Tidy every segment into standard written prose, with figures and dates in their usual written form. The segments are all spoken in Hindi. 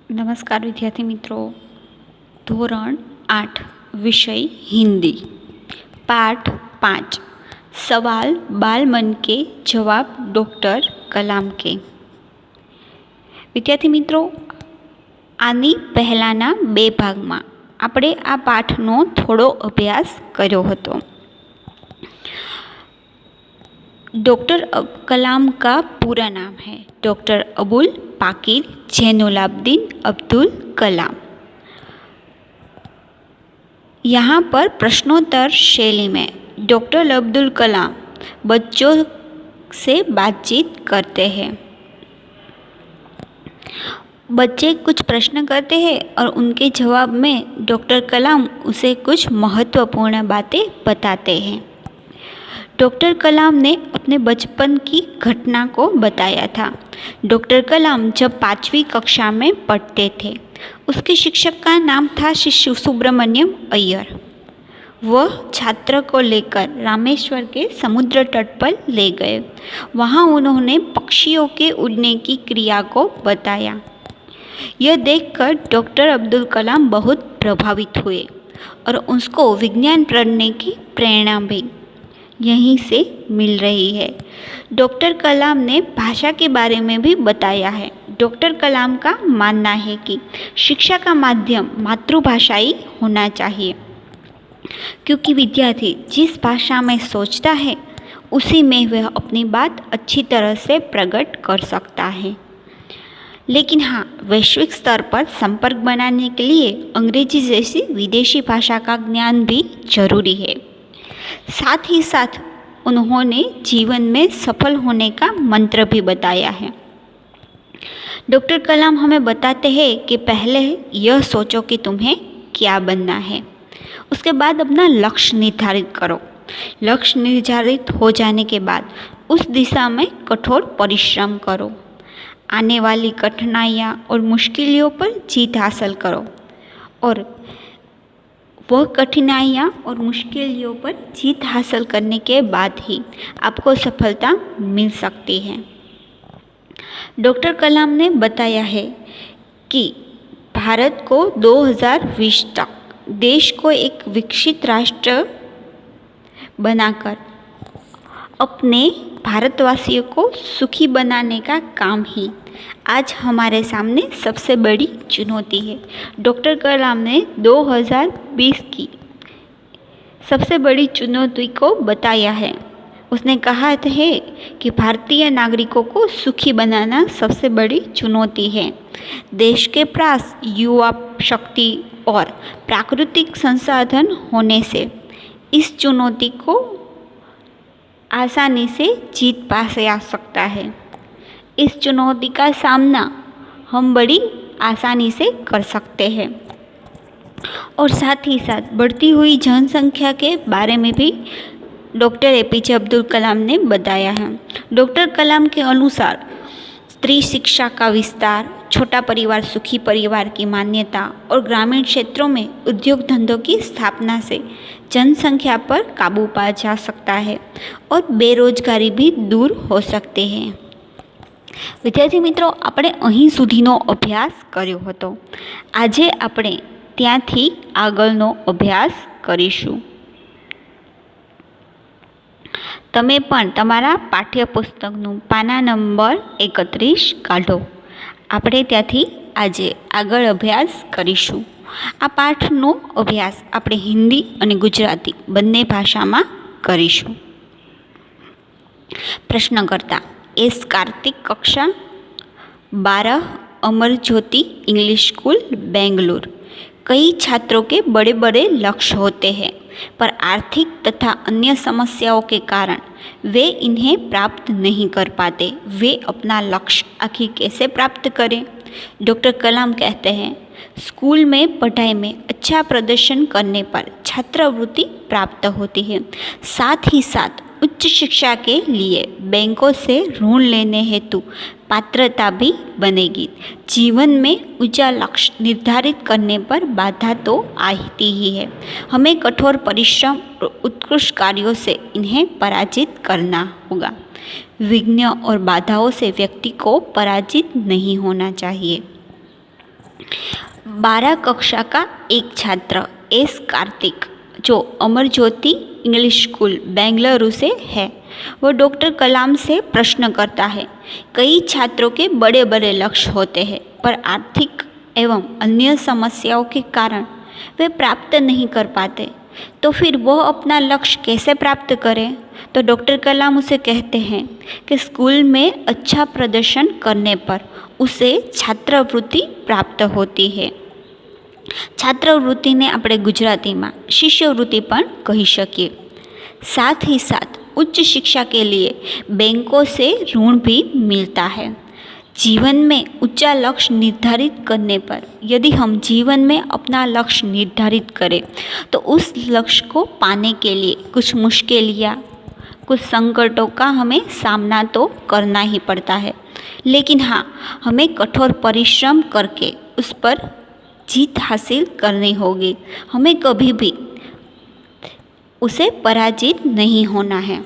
नमस्कार विद्यार्थी मित्रों। धोरण 8 विषय हिंदी, पाठ 5 सवाल बाल मन के जवाब डॉक्टर कलाम के। विद्यार्थी मित्रों, आनी पहलाना बे भागमां આપણે આ પાઠનો થોડો અભ્યાસ કર્યો હતો। डॉक्टर कलाम का पूरा नाम है डॉक्टर अबुल पाकीर जैनुलाब्दीन अब्दुल कलाम। यहाँ पर प्रश्नोत्तर शैली में डॉक्टर अब्दुल कलाम बच्चों से बातचीत करते हैं। बच्चे कुछ प्रश्न करते हैं और उनके जवाब में डॉक्टर कलाम उसे कुछ महत्वपूर्ण बातें बताते हैं। डॉक्टर कलाम ने अपने बचपन की घटना को बताया था। डॉक्टर कलाम जब 5वीं कक्षा में पढ़ते थे, उसके शिक्षक का नाम था श्री सुब्रमण्यम अय्यर। वह छात्र को लेकर रामेश्वर के समुद्र तट पर ले गए। वहाँ उन्होंने पक्षियों के उड़ने की क्रिया को बताया। यह देखकर डॉक्टर अब्दुल कलाम बहुत प्रभावित हुए और उसको विज्ञान पढ़ने की प्रेरणा भी यहीं से मिल रही है। डॉक्टर कलाम ने भाषा के बारे में भी बताया है। डॉक्टर कलाम का मानना है कि शिक्षा का माध्यम मातृभाषा ही होना चाहिए, क्योंकि विद्यार्थी जिस भाषा में सोचता है उसी में वह अपनी बात अच्छी तरह से प्रकट कर सकता है। लेकिन हाँ, वैश्विक स्तर पर संपर्क बनाने के लिए अंग्रेजी जैसी विदेशी भाषा का ज्ञान भी जरूरी है। साथ ही साथ उन्होंने जीवन में सफल होने का मंत्र भी बताया है। डॉक्टर कलाम हमें बताते हैं कि पहले यह सोचो कि तुम्हें क्या बनना है, उसके बाद अपना लक्ष्य निर्धारित करो। लक्ष्य निर्धारित हो जाने के बाद उस दिशा में कठोर परिश्रम करो। आने वाली कठिनाइयाँ और मुश्किलों पर जीत हासिल करो और वह कठिनाइयाँ और मुश्किलों पर जीत हासिल करने के बाद ही आपको सफलता मिल सकती है। डॉक्टर कलाम ने बताया है कि भारत को 2020 तक देश को एक विकसित राष्ट्र बनाकर अपने भारतवासियों को सुखी बनाने का काम ही आज हमारे सामने सबसे बड़ी चुनौती है। डॉक्टर कलाम ने 2020 की सबसे बड़ी चुनौती को बताया है। उसने कहा है कि भारतीय नागरिकों को सुखी बनाना सबसे बड़ी चुनौती है। देश के पास युवा शक्ति और प्राकृतिक संसाधन होने से इस चुनौती को आसानी से जीत पासे आ सकता है। इस चुनौती का सामना हम बड़ी आसानी से कर सकते हैं। और साथ ही साथ बढ़ती हुई जनसंख्या के बारे में भी डॉक्टर एपीजे अब्दुल कलाम ने बताया है। डॉक्टर कलाम के अनुसार स्त्री शिक्षा का विस्तार, छोटा परिवार सुखी परिवार की मान्यता और ग्रामीण क्षेत्रों में उद्योग धंधों की स्थापना से जनसंख्या पर काबू पा जा सकता है और बेरोजगारी भी दूर हो सकते हैं। विद्यार्थी मित्रों, આપણે અહીં સુધીનો અભ્યાસ કર્યો હતો। આજે આપણે ત્યાંથી આગળનો અભ્યાસ કરીશું। તમે પણ તમારા પાઠ્યપુસ્તકનું પાના નંબર 31 કાઢો। આપણે ત્યાંથી આજે આગળ અભ્યાસ કરીશું। આ પાઠનો અભ્યાસ આપણે હિન્દી અને ગુજરાતી બંને ભાષામાં કરીશું। પ્રશ્નકર્તા एस कार्तिक, कक्षा 12, अमर ज्योति इंग्लिश स्कूल बेंगलुरु। कई छात्रों के बड़े बड़े लक्ष्य होते हैं, पर आर्थिक तथा अन्य समस्याओं के कारण वे इन्हें प्राप्त नहीं कर पाते। वे अपना लक्ष्य आखिर कैसे प्राप्त करें? डॉक्टर कलाम कहते हैं, स्कूल में पढ़ाई में अच्छा प्रदर्शन करने पर छात्रवृत्ति प्राप्त होती है। साथ ही साथ उच्च शिक्षा के लिए बैंकों से ऋण लेने हेतु पात्रता भी बनेगी। जीवन में ऊंचा लक्ष्य निर्धारित करने पर बाधा तो आती ही है। हमें कठोर परिश्रम और उत्कृष्ट कार्यों से इन्हें पराजित करना होगा। विघ्न और बाधाओं से व्यक्ति को पराजित नहीं होना चाहिए। 12 कक्षा का एक छात्र एस कार्तिक, जो अमर ज्योति इंग्लिश स्कूल बेंगलुरु से है, वो डॉक्टर कलाम से प्रश्न करता है। कई छात्रों के बड़े बड़े लक्ष्य होते हैं, पर आर्थिक एवं अन्य समस्याओं के कारण वे प्राप्त नहीं कर पाते, तो फिर वह अपना लक्ष्य कैसे प्राप्त करें? तो डॉक्टर कलाम उसे कहते हैं कि स्कूल में अच्छा प्रदर्शन करने पर उसे छात्रवृत्ति प्राप्त होती है। छात्रवृत्तिने આપણે ગુજરાતીમાં शिष्यवृत्ति પણ કહી શકીએ। साथ ही साथ उच्च शिक्षा के लिए बैंकों से ऋण भी मिलता है। जीवन में ऊंचा लक्ष्य निर्धारित करने पर यदि हम जीवन में अपना लक्ष्य निर्धारित करें तो उस लक्ष्य को पाने के लिए कुछ मुश्किलियाँ, कुछ संकटों का हमें सामना तो करना ही पड़ता है, लेकिन हाँ, हमें कठोर परिश्रम करके उस पर जीत हासिल करनी होगी। हमें कभी भी उसे पराजित नहीं होना है।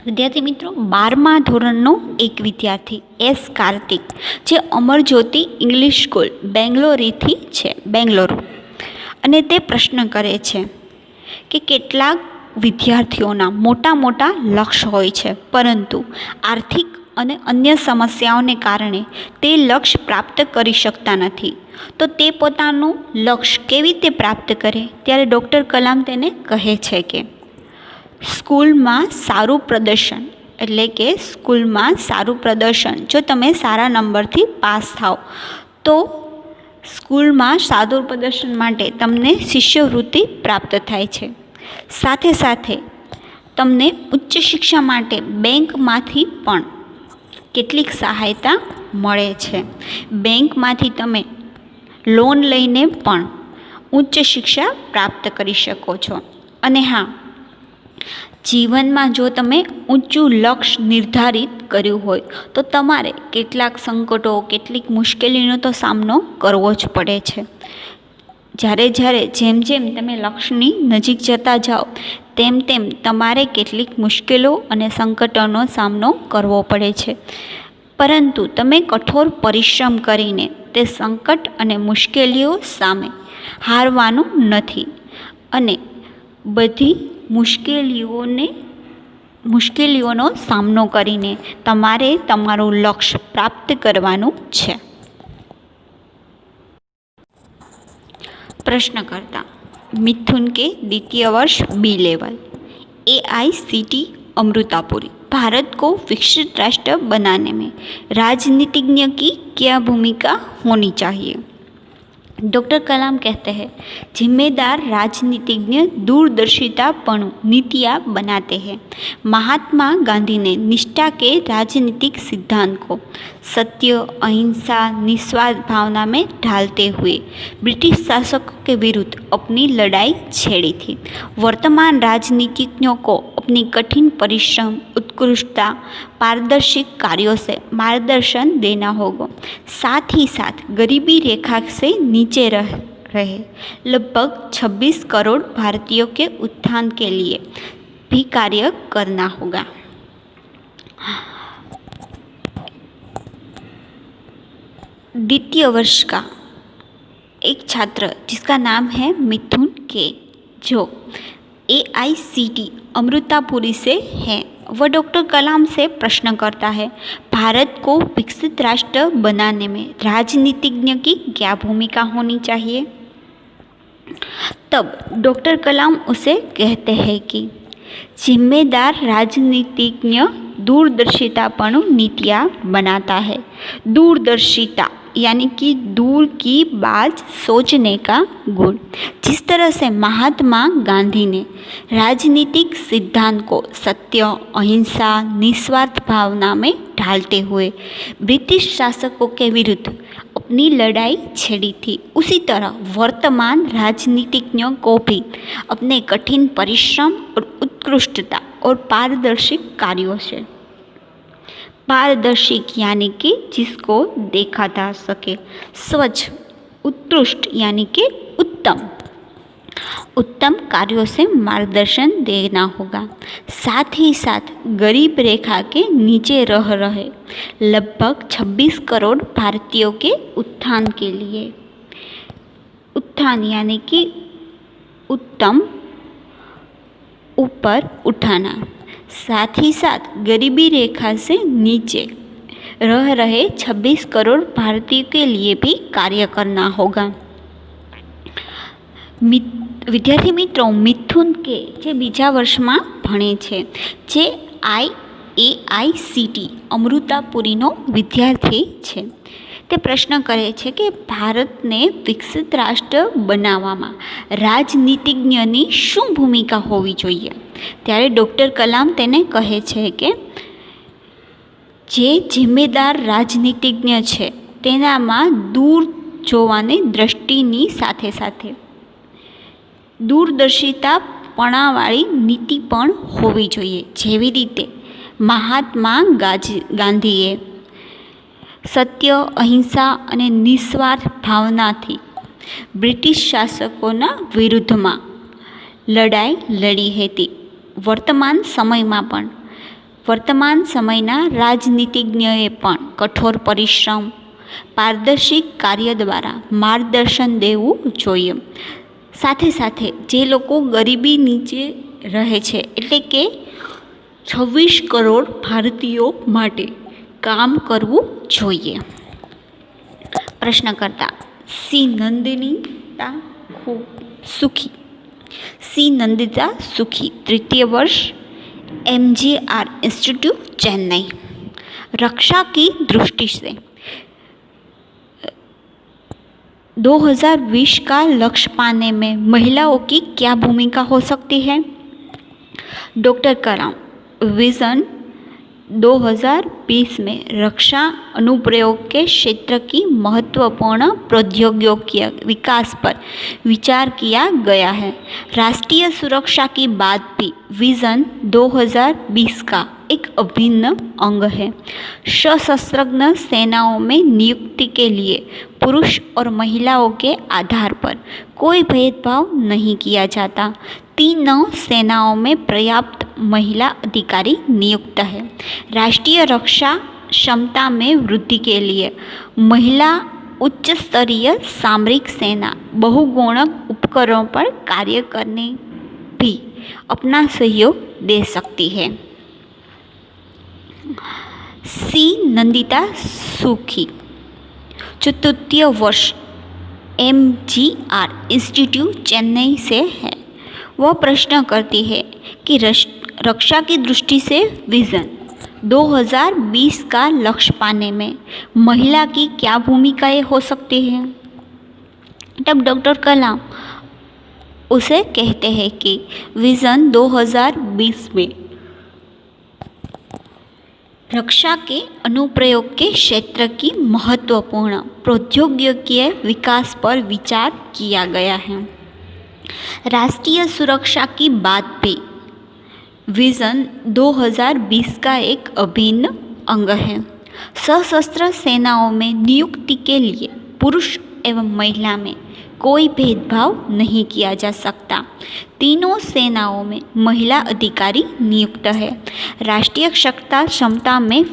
विद्यार्थी मित्रों, 12મા ધોરણનો એક વિદ્યાર્થી એસ કાર્તિક, જે અમર જ્યોતિ ઇંગ્લિશ સ્કૂલ બેંગ્લોર, અને તે પ્રશ્ન કરે છે કે કેટલાક વિદ્યાર્થીઓના મોટા મોટા લક્ષ્ય હોય છે, પરંતુ આર્થિક અને અન્ય સમસ્યાઓને કારણે તે લક્ષ્ય પ્રાપ્ત કરી શકતા નથી, તો તે પોતાનું લક્ષ્ય કેવી રીતે પ્રાપ્ત કરે? ત્યારે ડૉક્ટર કલામ તેને કહે છે કે સ્કૂલમાં સારું પ્રદર્શન, એટલે કે સ્કૂલમાં સારું પ્રદર્શન જો તમે સારા નંબરથી પાસ થાઓ તો સ્કૂલમાં સારું પ્રદર્શન માટે તમને શિષ્યવૃત્તિ પ્રાપ્ત થાય છે। સાથે સાથે તમને ઉચ્ચ શિક્ષા માટે બેંકમાંથી પણ કેટલીક સહાયતા મળે છે। બેંકમાંથી તમે લોન લઈને પણ ઉચ્ચ શિક્ષા પ્રાપ્ત કરી શકો છો। અને હા, જીવનમાં જો તમે ઊંચું લક્ષ્ય નિર્ધારિત કર્યું હોય તો તમારે કેટલાક સંકટો, કેટલીક મુશ્કેલીનો તો સામનો કરવો જ પડે છે। જેમ જેમ તમે લક્ષ્યની નજીક જતા જાઓ તેમ તેમ તમારે કેટલીક મુશ્કેલો અને સંકટોનો સામનો કરવો પડે છે, પરંતુ તમે કઠોર પરિશ્રમ કરીને તે સંકટ અને મુશ્કેલીઓ સામે હારવાનું નથી, અને બધી મુશ્કેલીઓનો સામનો કરીને તમારે તમારું લક્ષ્ય પ્રાપ્ત કરવાનું છે। प्रश्नकर्ता मिथुन के द्वितीय वर्ष बी लेवल, AICTE अमृतापुरी, भारत को विकसित राष्ट्र बनाने में राजनीतिज्ञ की क्या भूमिका होनी चाहिए? डॉक्टर कलाम कहते हैं, जिम्मेदार राजनीतिज्ञ दूरदर्शितापणु नीतियाँ बनाते हैं। महात्मा गांधी ने निष्ठा के राजनीतिक सिद्धांत को सत्य, अहिंसा, निस्वार्थ भावना में ढालते हुए ब्रिटिश शासकों के विरुद्ध अपनी लड़ाई छेड़ी थी। वर्तमान राजनीतिज्ञों को अपनी कठिन परिश्रम, उत्कृष्टता, पारदर्शी कार्यों से मार्गदर्शन देना होगा। साथ ही साथ गरीबी रेखा से नीचे रहे लगभग 26 करोड़ भारतीयों के उत्थान के लिए भी कार्य करना होगा। द्वितीय वर्ष का एक छात्र जिसका नाम है मिथुन के, जो AICTE अमृतापुरी से है, वह डॉक्टर कलाम से प्रश्न करता है, भारत को विकसित राष्ट्र बनाने में राजनीतिज्ञ की क्या भूमिका होनी चाहिए? तब डॉक्टर कलाम उसे कहते हैं कि जिम्मेदार राजनीतिज्ञ दूरदर्शितापणु नीतियाँ बनाता है। दूरदर्शिता यानी कि दूर की बात सोचने का गुण। जिस तरह से महात्मा गांधी ने राजनीतिक सिद्धांत को सत्य, अहिंसा, निस्वार्थ भावना में ढालते हुए ब्रिटिश शासकों के विरुद्ध अपनी लड़ाई छेड़ी थी, उसी तरह वर्तमान राजनीतिज्ञों को भी अपने कठिन परिश्रम और उत्कृष्टता और पारदर्शी कार्यों से, पारदर्शिक यानी कि जिसको देखा जा सके, स्वच्छ, उत्कृष्ट यानी कि उत्तम, उत्तम कार्यों से मार्गदर्शन देना होगा। साथ ही साथ गरीब रेखा के नीचे रह रहे लगभग 26 करोड़ भारतीयों के उत्थान के लिए, उत्थान यानी कि उत्तम, ऊपर उठाना, साथ ही साथ गरीबी रेखा से नीचे रह रहे 26 करोड़ भारतीयों के लिए भी कार्य करना होगा। વિદ્યાર્થી મિત્રો, મિથુન કે જે બીજા વર્ષમાં ભણે છે, જે IAICT અમૃતાપુરીનો વિદ્યાર્થી છે, તે પ્રશ્ન કરે છે કે ભારતને વિકસિત રાષ્ટ્ર બનાવવામાં રાજનીતિજ્ઞની શું ભૂમિકા હોવી જોઈએ? ત્યારે ડૉક્ટર કલામ તેને કહે છે કે જે જિમ્મેદાર રાજનીતિજ્ઞ છે તેનામાં દૂર જોવાની દ્રષ્ટિની સાથે સાથે દૂરદર્શિતાપણાવાળી નીતિ પણ હોવી જોઈએ, જેવી રીતે મહાત્મા ગાંધીએ સત્ય, અહિંસા અને નિસ્વાર્થ ભાવનાથી બ્રિટિશ શાસકોના વિરુદ્ધમાં લડાઈ લડી હતી. વર્તમાન સમયના રાજનીતિજ્ઞએ પણ કઠોર પરિશ્રમ, પારદર્શી કાર્ય દ્વારા માર્ગદર્શન દેવું જોઈએ. સાથે સાથે જે લોકો ગરીબી નીચે રહે છે, એટલે કે 26 કરોડ ભારતીયો માટે કામ કરવું જોઈએ. પ્રશ્નકર્તા સી નંદિતા સુખી, तृतीय वर्ष, MGR इंस्टीट्यूट चेन्नई। रक्षा की दृष्टि से 2020 का लक्ष्य पाने में महिलाओं की क्या भूमिका हो सकती है? डॉक्टर कलाम विजन 2020 में रक्षा अनुप्रयोग के क्षेत्र की महत्वपूर्ण प्रौद्योगिकी विकास पर विचार किया गया है। राष्ट्रीय सुरक्षा की बात भी विजन 2020 का एक अभिन्न अंग है। सशस्त्र सेनाओं में नियुक्ति के लिए पुरुष और महिलाओं के आधार पर कोई भेदभाव नहीं किया जाता। तीनों सेनाओं में पर्याप्त महिला अधिकारी नियुक्त है। राष्ट्रीय रक्षा क्षमता में वृद्धि के लिए महिला उच्च स्तरीय सामरिक सेना बहुगुणक उपकरणों पर कार्य करने भी अपना सहयोग दे सकती है। सी नंदिता सुखी, जो तृतीय वर्ष MGR इंस्टीट्यूट चेन्नई से है, वह प्रश्न करती है कि रक्षा की दृष्टि से विजन 2020 का लक्ष्य पाने में महिला की क्या भूमिकाएं हो सकती हैं? तब डॉक्टर कलाम उसे कहते हैं कि विजन 2020 में रक्षा के अनुप्रयोग के क्षेत्र की महत्वपूर्ण प्रौद्योगिकीय विकास पर विचार किया गया है। राष्ट्रीय सुरक्षा की बात भी विजन 2020 का एक अभिन्न अंग है। सशस्त्र सेनाओं में नियुक्ति के लिए पुरुष एवं महिला में कोई भेदभाव नहीं किया जा सकता। तीनों सेनाओं में महिला अधिकारी नियुक्त है। राष्ट्रीय क्षमता में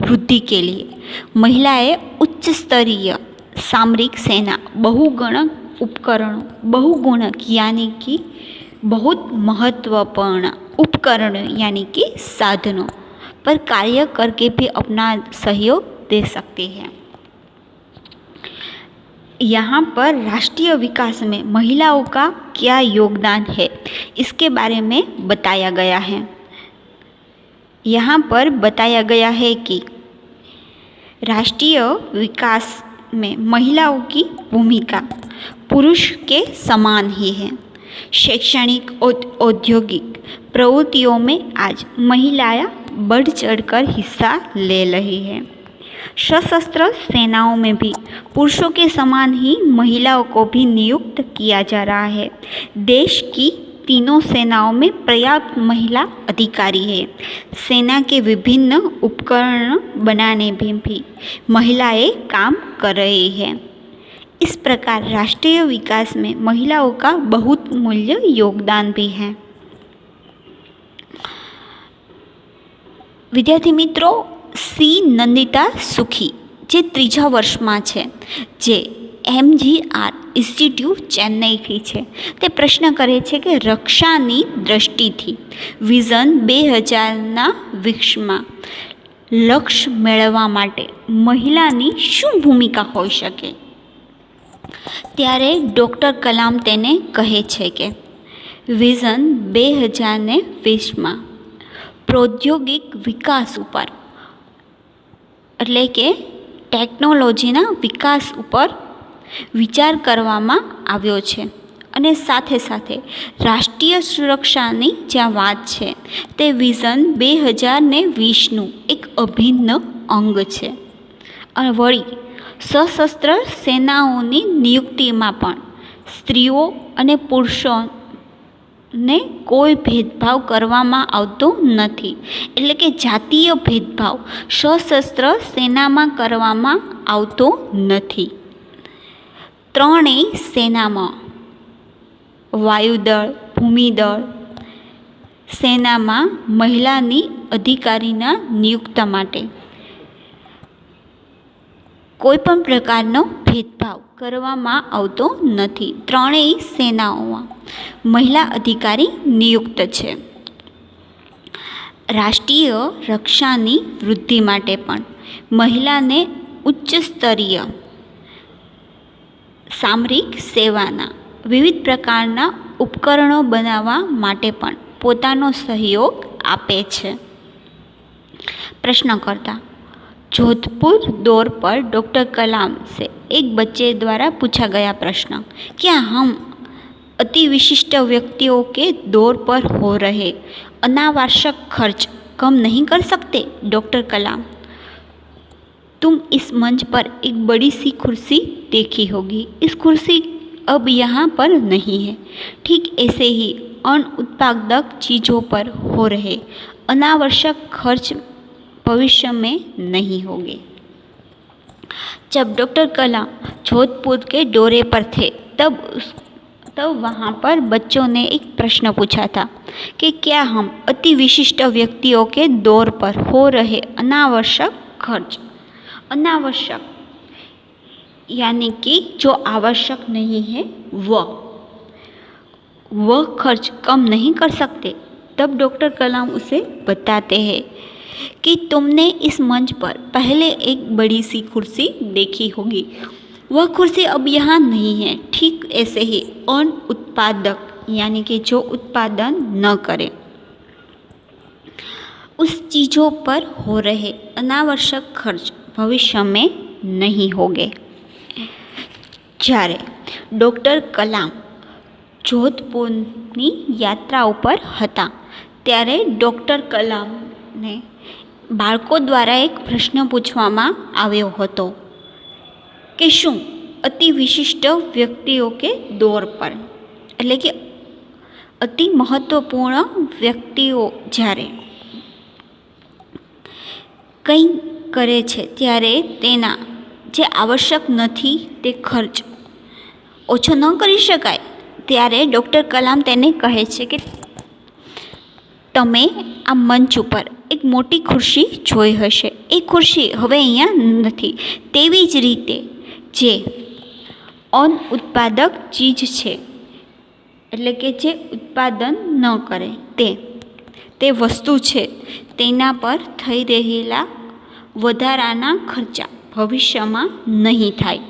वृद्धि के लिए महिलाएं उच्च स्तरीय सामरिक सेना बहुगुणक उपकरणों, बहुगुणक यानी कि बहुत महत्वपूर्ण उपकरण यानी कि साधनों पर कार्य करके भी अपना सहयोग दे सकते हैं। यहाँ पर राष्ट्रीय विकास में महिलाओं का क्या योगदान है, इसके बारे में बताया गया है। यहाँ पर बताया गया है कि राष्ट्रीय विकास में महिलाओं की भूमिका पुरुष के समान ही है। शैक्षणिक और औद्योगिक प्रवृत्तियों में आज महिलाएं बढ़ चढ़कर हिस्सा ले रही हैं। सशस्त्र सेनाओं में भी पुरुषों के समान ही महिलाओं को भी नियुक्त किया जा रहा है। देश की तीनों सेनाओं में पर्याप्त महिला अधिकारी है। सेना के विभिन्न उपकरण बनाने में भी महिलाएं काम कर रही हैं। इस प्रकार राष्ट्रीय विकास में महिलाओं का बहुमूल्य योगदान भी है। विद्यार्थी मित्रों, सी नंदिता सुखी જે ત્રીજા વર્ષમાં છે, જે MGR ઇન્સ્ટિટ્યૂટ ચેન્નઈથી છે, તે પ્રશ્ન કરે છે કે રક્ષાની દ્રષ્ટિથી વિઝન 2000ના વિશ્વમાં લક્ષ્ય મેળવવા માટે મહિલાની શું ભૂમિકા હોઈ શકે? ત્યારે ડૉક્ટર કલામ તેને કહે છે કે વિઝન 2020માં પ્રૌદ્યોગિક વિકાસ ઉપર એટલે કે ટેકનોલોજીના વિકાસ ઉપર વિચાર કરવામાં આવ્યો છે અને સાથે સાથે રાષ્ટ્રીય સુરક્ષાની જ્યાં વાત છે તે વિઝન 2020નું એક અભિન્ન અંગ છે. અને વળી સશસ્ત્ર સેનાઓની નિયુક્તિમાં પણ સ્ત્રીઓ અને પુરુષોને કોઈ ભેદભાવ કરવામાં આવતો નથી. એટલે કે જાતીય ભેદભાવ સશસ્ત્ર સેનામાં કરવામાં આવતો નથી. ત્રણેય સેનામાં વાયુદળ, ભૂમિદળ સેનામાં મહિલાની અધિકારીના નિયુક્ત માટે કોઈ પણ પ્રકારનો ભેદભાવ કરવામાં આવતો નથી. ત્રણેય સેનાઓમાં મહિલા અધિકારી નિયુક્ત છે. રાષ્ટ્રીય રક્ષાની વૃદ્ધિ માટે પણ મહિલાને ઉચ્ચ સ્તરીય સામરિક સેવાના વિવિધ પ્રકારના ઉપકરણો બનાવવા માટે પણ પોતાનો સહયોગ આપે છે. प्रश्नकर्ता, जोधपुर दौर पर डॉक्टर कलाम से एक बच्चे द्वारा पूछा गया प्रश्न, क्या हम अति विशिष्ट व्यक्तियों के दौर पर हो रहे अनावश्यक खर्च कम नहीं कर सकते? डॉक्टर कलाम, तुम इस मंच पर एक बड़ी सी कुर्सी देखी होगी. इस कुर्सी अब यहाँ पर नहीं है. ठीक ऐसे ही अन्न उत्पादक चीज़ों पर हो रहे अनावश्यक खर्च भविष्य में नहीं होंगे. जब डॉक्टर कलाम जोधपुर के दौरे पर थे तब वहाँ पर बच्चों ने एक प्रश्न पूछा था कि क्या हम अति विशिष्ट व्यक्तियों के दौर पर हो रहे अनावश्यक खर्च, अनावश्यक यानी कि जो आवश्यक नहीं है वह खर्च कम नहीं कर सकते. तब डॉक्टर कलाम उसे बताते हैं कि तुमने इस मंच पर पहले एक बड़ी सी कुर्सी देखी होगी. वह कुर्सी अब यहाँ नहीं है. ठीक ऐसे ही अन्न उत्पादक यानी कि जो उत्पादन न करे उस चीज़ों पर हो रहे अनावश्यक खर्च भविष्य में नहीं होंगे. જ્યારે ડૉક્ટર કલામ જોધપુરની યાત્રા ઉપર હતા ત્યારે ડૉક્ટર કલામને બાળકો દ્વારા એક પ્રશ્ન પૂછવામાં આવ્યો હતો કે શું અતિ વિશિષ્ટ વ્યક્તિઓ કે દોર પર એટલે કે અતિ મહત્વપૂર્ણ વ્યક્તિઓ જ્યારે કંઈ કરે છે ત્યારે તેના જે આવશ્યક નથી તે ખર્ચ ઓછો ન કરી શકાય. ત્યારે ડૉક્ટર કલામ તેને કહે છે કે તમે આ મંચ ઉપર એક મોટી ખુરશી જોઈ હશે. એ ખુરશી હવે અહીંયા નથી. તેવી જ રીતે જે અન્ન ઉત્પાદક ચીજ છે એટલે કે જે ઉત્પાદન ન કરે તે વસ્તુ છે તેના પર થઈ રહેલા વધારાના ખર્ચા ભવિષ્યમાં નહીં થાય.